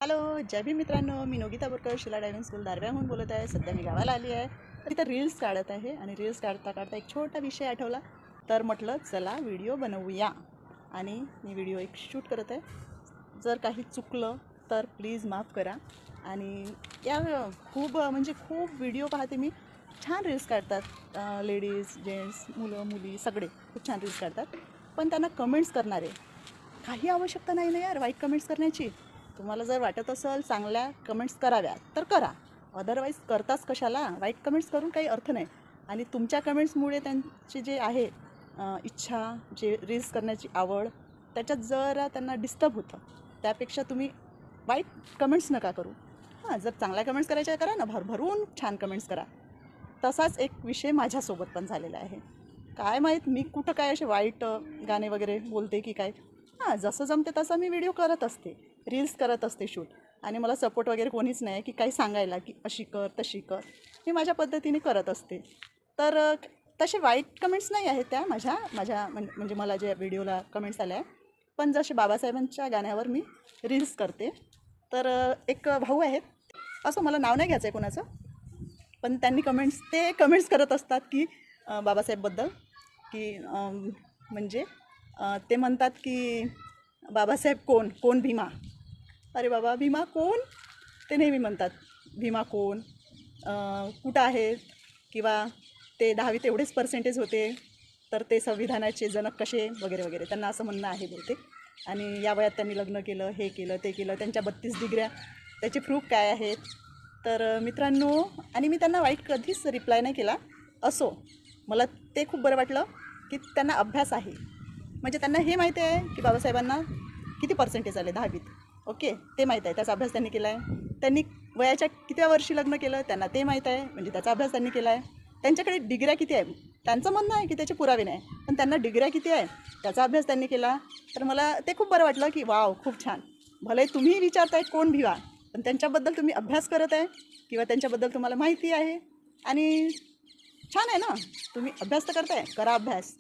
Hello, जय भीम मित्रांनो. मी नोगिता बोरकर, शिला driving school दारव्याहून बोलत आहे. सध्या मी गावाला आली आहे, तर इथं रील्स काढत आहे. आणि रील्स काढता काढता एक छोटा विषय आठवला, तर म्हटलं चला व्हिडिओ बनवूया. आणि मी व्हिडिओ एक शूट करत आहे. जर काही चुकलं तर प्लीज माफ करा. आणि या खूप व्हिडिओ पाहते मी. छान रील्स काढतात, लेडीज जेंट्स मुलं मुली सगळे खूप छान रील्स काढतात. पण त्यांना कमेंट्स करणारे काही आवश्यकता नाही ना यार वाईट कमेंट्स करण्याची. तुम्हाला जर वाटत असेल चांगल्या कमेंट्स कराव्या तर करा, अदरवाईज करताच कशाला. वाईट कमेंट्स करून काही अर्थ नाही. आणि तुमच्या कमेंट्समुळे त्यांची जे आहे इच्छा, जे रील्स करण्याची आवड, त्याच्यात जरा त्यांना डिस्टर्ब होतं. त्यापेक्षा तुम्ही वाईट कमेंट्स नका करू. हां, जर चांगल्या कमेंट्स करायच्या करा ना, भरभरून छान कमेंट्स करा. तसाच एक विषय माझ्यासोबत पण झालेला आहे. काय माहीत मी कुठं काय असे वाईट गाणे वगैरे बोलते की काय. हां, जसं जमते तसं मी व्हिडिओ करत असते, रील्स करत असते शूट. आणि मला सपोर्ट वगैरे कोणीच नाही की काही सांगायला की अशी कर तशी कर. मी माझ्या पद्धतीने करत असते. तर तसे वाईट कमेंट्स नाही आहेत त्या माझ्या माझ्या म्हणजे मला जे व्हिडिओला कमेंट्स आल्या आहे. पण जसे बाबासाहेबांच्या गाण्यावर मी रील्स करते. तर एक भाऊ आहेत, असं मला नाव नाही घ्यायचं आहे कोणाचं. पण त्यांनी कमेंट्स करत असतात की बाबासाहेबबद्दल की म्हणजे ते म्हणतात की बाबासाहेब कोण कोण भीमा. अरे बाबा, भीमा कोण? ते नेहमी म्हणतात भीमा कोण, कुठं आहेत, किंवा ते 10वीत एवढेच पर्सेंटेज होते तर ते संविधानाचे जनक कसे वगैरे वगैरे, त्यांना असं म्हणणं आहे बहुतेक. आणि या वयात त्यांनी लग्न केलं, हे केलं ते केलं, त्यांच्या 32 डिग्र्या, त्याचे प्रूफ काय आहेत. तर मित्रांनो, आणि मी त्यांना वाईट कधीच रिप्लाय नाही केला. असो, मला ते खूप बरं वाटलं की त्यांना अभ्यास आहे. म्हणजे त्यांना हे माहिती आहे की बाबासाहेबांना किती पर्सेंटेज आले 10वीत. ओके, ते माहीत आहे, त्याचा अभ्यास त्यांनी केला आहे. त्यांनी वयाच्या कितव्या वर्षी लग्न केलं त्यांना ते माहीत आहे, म्हणजे त्याचा अभ्यास त्यांनी केला आहे. त्यांच्याकडे डिग्र्या किती आहे, त्यांचं म्हणणं आहे की त्याचे पुरावे नाही, पण त्यांना डिग्र्या किती आहे त्याचा अभ्यास त्यांनी केला. तर मला ते खूप बरं वाटलं की वाव, खूप छान. भले तुम्ही विचारताय कोण भिवा, पण त्यांच्याबद्दल तुम्ही अभ्यास करत आहे किंवा त्यांच्याबद्दल तुम्हाला माहिती आहे. आणि छान आहे ना, तुम्ही अभ्यास तर करताय, करा अभ्यास.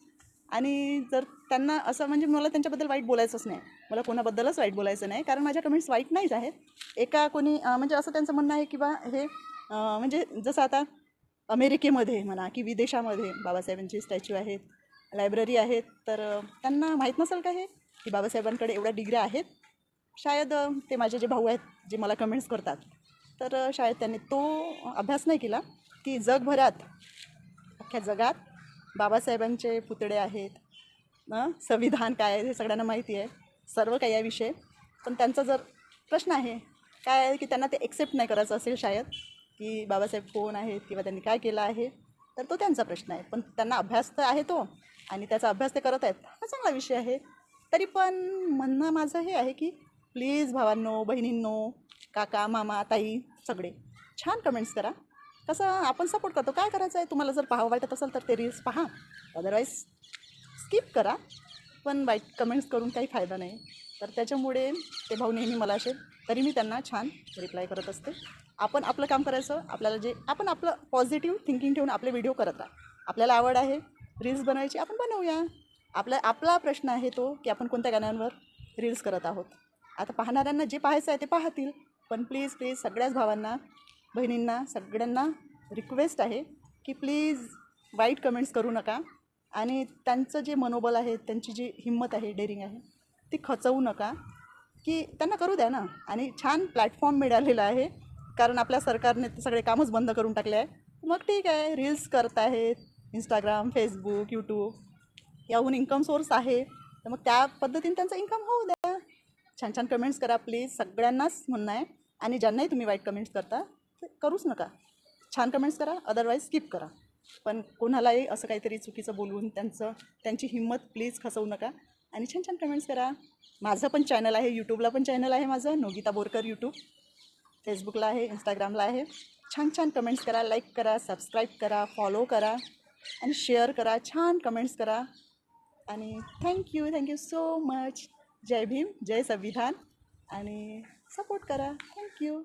आणि जर त्यांना असं, म्हणजे मला त्यांच्याबद्दल वाईट बोलायचंच नाही, मला कोणाबद्दलच वाईट बोलायचं नाही, कारण माझ्या कमेंट्स वाईट नाहीच आहेत. एका कोणी म्हणजे असं त्यांचं म्हणणं आहे की बा हे म्हणजे जसं आता अमेरिकेमध्ये म्हणा की विदेशामध्ये बाबासाहेबांची स्टॅच्यू आहेत, लायब्ररी आहेत. तर त्यांना माहीत नसेल का हे की बाबासाहेबांकडे एवढ्या डिग्र्या आहेत. शायद ते माझे जे भाऊ आहेत जे मला कमेंट्स करतात, तर शायद त्यांनी तो अभ्यास नाही केला की जगभरात, अख्ख्या जगात बाबासाहेबांचे पुतळे आहेत. संविधान काय आहे हे सगळ्यांना माहिती आहे, सर्व काही याविषयी. पण त्यांचा जर प्रश्न आहे काय आहे की त्यांना ते एक्सेप्ट नाही करायचं असेल शायद, की बाबासाहेब कोण आहेत किंवा त्यांनी काय केलं आहे. तर तो त्यांचा प्रश्न आहे, पण त्यांना अभ्यास तर आहे तो, आणि त्याचा अभ्यास ते करत आहेत, हा चांगला विषय आहे. तरी पण म्हणणं माझं हे आहे की प्लीज भावांनो, बहिणींनो, काका मामा ताई सगळे छान कमेंट्स करा. कसं आपण सपोर्ट करतो, काय करायचं आहे. तुम्हाला जर पाहावं वाटत असेल तर ते रील्स पहा, अदरवाईज स्किप करा. पण वाईट कमेंट्स करून काही फायदा नाही. तर त्याच्यामुळे ते भाऊ नेहमी मला असे, तरी मी त्यांना छान रिप्लाय करत असते. आपण आपलं काम करायचं, आपल्याला जे आपण आपलं पॉझिटिव्ह थिंकिंग ठेवून आपले व्हिडिओ करत राहा. आपल्याला आवड आहे रील्स बनवायची, आपण बनवूया. आपला प्रश्न आहे तो की आपण कोणत्या गाण्यांवर रील्स करत आहोत. आता पाहणाऱ्यांना जे पाहायचं आहे ते पाहतील. पण प्लीज प्लीज सगळ्याच भावांना, बहिणींना, सगळ्यांना रिक्वेस्ट आहे की प्लीज वाईट कमेंट्स करू नका. आणि त्यांचं जे मनोबल आहे, त्यांची जी हिंमत आहे, डेअरिंग आहे, ती खचवू नका. की त्यांना करू द्या ना. आणि छान प्लॅटफॉर्म मिळालेला आहे, कारण आपल्या सरकारने ते सगळे कामच बंद करून टाकले आहे. मग ठीक आहे, रील्स करत आहेत, इंस्टाग्राम, फेसबुक, यूट्यूब याहून इन्कम सोर्स आहे, तर मग त्या पद्धतीने त्यांचा इन्कम होऊ द्या. छान छान कमेंट्स करा प्लीज, सगळ्यांनाच म्हणणं आहे. आणि ज्यांनाही तुम्ही वाईट कमेंट्स करता ते करूच नका. छान कमेंट्स करा, अदरवाईज स्किप करा. पण कोणालाही असं काहीतरी चुकीचं बोलून त्यांची हिंमत प्लीज खचवू नका. आणि छान छान कमेंट्स करा. माझं पण चॅनल आहे, यूट्यूबला पण चॅनल आहे माझं, नोगिता बोरकर यूट्यूब. फेसबुकला आहे, इंस्टाग्रामला आहे. छान छान कमेंट्स करा, लाईक करा, सबस्क्राईब करा, फॉलो करा आणि शेअर करा. छान कमेंट्स करा. आणि थँक्यू सो मच. जय भीम, जय संविधान. आणि सपोर्ट करा. थँक्यू.